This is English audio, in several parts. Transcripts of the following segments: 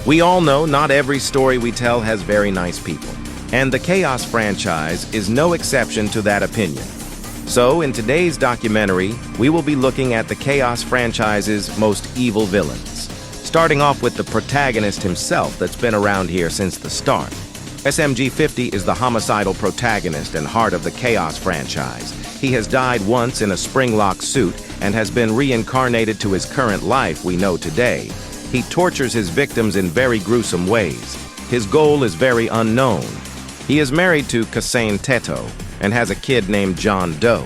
We all know not every story we tell has very nice people, and the Chaos franchise is no exception to that opinion. So, in today's documentary, we will be looking at the Chaos franchise's most evil villains, starting off with the protagonist himself that's been around here since the start. SMG-50 is the homicidal protagonist and heart of the Chaos franchise. He has died once in a spring-lock suit and has been reincarnated to his current life we know today. He tortures his victims in very gruesome ways. His goal is very unknown. He is married to Kasain Teto and has a kid named John Doe.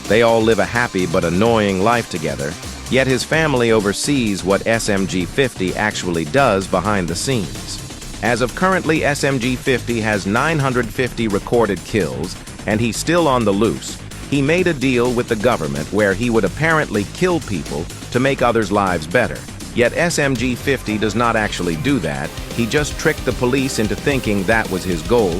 They all live a happy but annoying life together, yet his family oversees what SMG-50 actually does behind the scenes. As of currently, SMG-50 has 950 recorded kills, and he's still on the loose. He made a deal with the government where he would apparently kill people to make others' lives better. Yet SMG-50 does not actually do that. He just tricked the police into thinking that was his goal.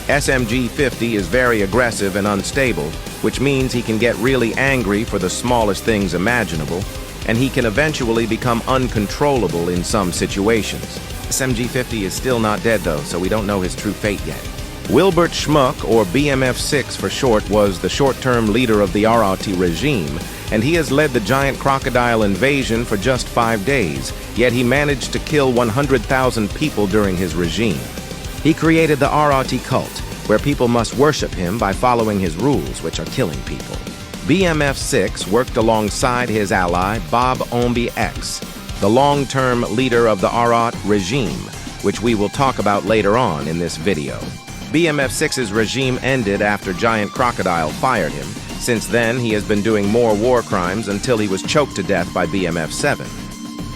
SMG-50 is very aggressive and unstable, which means he can get really angry for the smallest things imaginable, and he can eventually become uncontrollable in some situations. SMG-50 is still not dead though, so we don't know his true fate yet. Wilbert Schmuck, or BMF-6 for short, was the short-term leader of the alot regime, and he has led the giant crocodile invasion for just 5 days, yet he managed to kill 100,000 people during his regime. He created the alot cult, where people must worship him by following his rules, which are killing people. BMF-6 worked alongside his ally, Bob Omby X, the long-term leader of the alot regime, which we will talk about later on in this video. BMF-6's regime ended after Giant Crocodile fired him. Since then, he has been doing more war crimes until he was choked to death by BMF-7.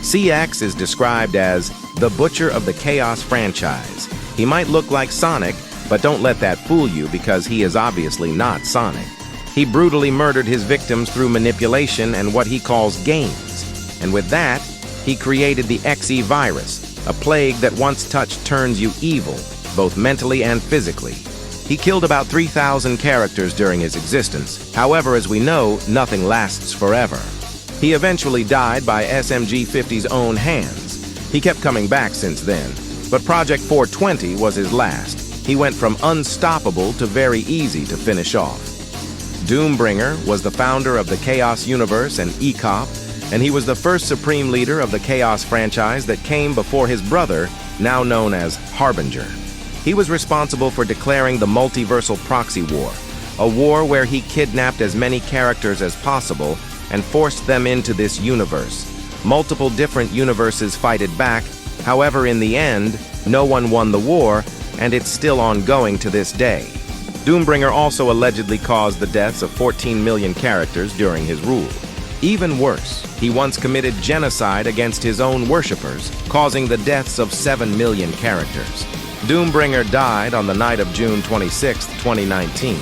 CX is described as the butcher of the Chaos franchise. He might look like Sonic, but don't let that fool you because he is obviously not Sonic. He brutally murdered his victims through manipulation and what he calls games. And with that, he created the XE virus, a plague that once touched turns you evil, both mentally and physically. He killed about 3,000 characters during his existence. However, as we know, nothing lasts forever. He eventually died by SMG-50's own hands. He kept coming back since then, but Project 420 was his last. He went from unstoppable to very easy to finish off. Doombringer was the founder of the Chaos Universe and ECOP, and he was the first supreme leader of the Chaos franchise that came before his brother, now known as Harbinger. He was responsible for declaring the multiversal proxy war, a war where he kidnapped as many characters as possible and forced them into this universe. Multiple different universes fighted back. However, in the end, no one won the war, and it's still ongoing to this day. Doombringer also allegedly caused the deaths of 14 million characters during his rule. Even worse, he once committed genocide against his own worshippers, causing the deaths of 7 million characters. Doombringer died on the night of June 26, 2019,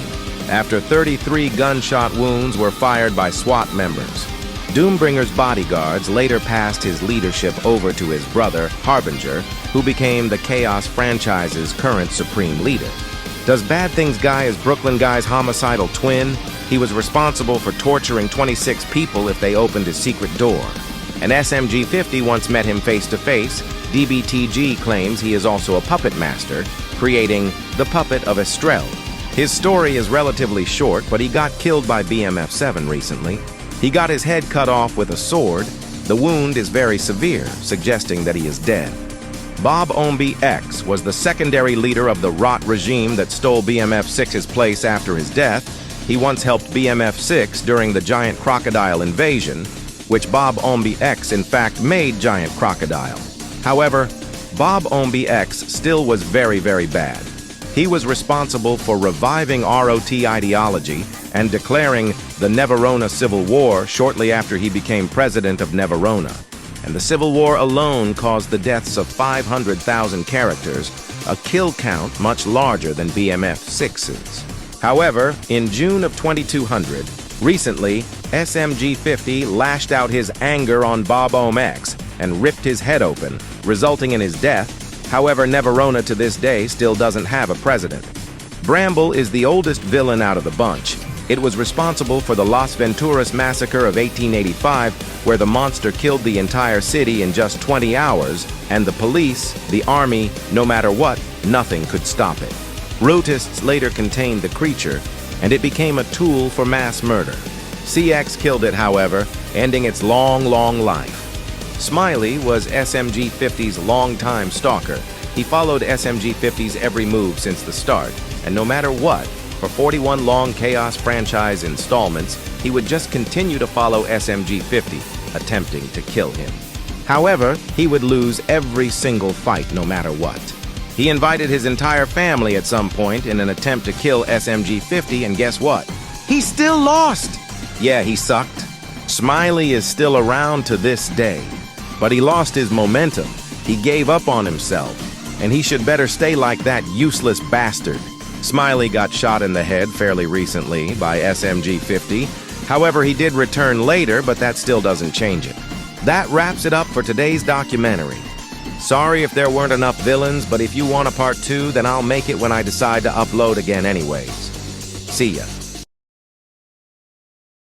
after 33 gunshot wounds were fired by SWAT members. Doombringer's bodyguards later passed his leadership over to his brother, Harbinger, who became the Chaos franchise's current supreme leader. Does Bad Things Guy as Brooklyn Guy's homicidal twin? He was responsible for torturing 26 people if they opened his secret door. And SMG-50 once met him face-to-face. DBTG claims he is also a puppet master, creating the Puppet of Estrel. His story is relatively short, but he got killed by BMF-7 recently. He got his head cut off with a sword. The wound is very severe, suggesting that he is dead. Bob Omby X was the secondary leader of the Rot regime that stole BMF-6's place after his death. He once helped BMF-6 during the Giant Crocodile invasion, which Bob Omby X in fact made Giant Crocodile. However, Bob Omby X still was very, very bad. He was responsible for reviving ROT ideology and declaring the Neverona Civil War shortly after he became president of Neverona. And the Civil War alone caused the deaths of 500,000 characters, a kill count much larger than BMF-6's. However, in June of 2200, recently, SMG-50 lashed out his anger on Bob Omby X and ripped his head open, resulting in his death. However, Neverona to this day still doesn't have a president. Bramble is the oldest villain out of the bunch. It was responsible for the Las Venturas massacre of 1885, where the monster killed the entire city in just 20 hours, and the police, the army, no matter what, nothing could stop it. Rootists later contained the creature, and it became a tool for mass murder. CX killed it, however, ending its long life. Smiley was SMG-50's longtime stalker. He followed SMG-50's every move since the start, and no matter what, for 41 long Chaos franchise installments, he would just continue to follow SMG-50, attempting to kill him. However, he would lose every single fight no matter what. He invited his entire family at some point in an attempt to kill SMG-50, and guess what? He still lost! Yeah, he sucked. Smiley is still around to this day, but he lost his momentum. He gave up on himself, and he should better stay like that useless bastard. Smiley got shot in the head fairly recently by SMG-50. However, he did return later, but that still doesn't change it. That wraps it up for today's documentary. Sorry if there weren't enough villains, but if you want a part 2, then I'll make it when I decide to upload again anyways. See ya.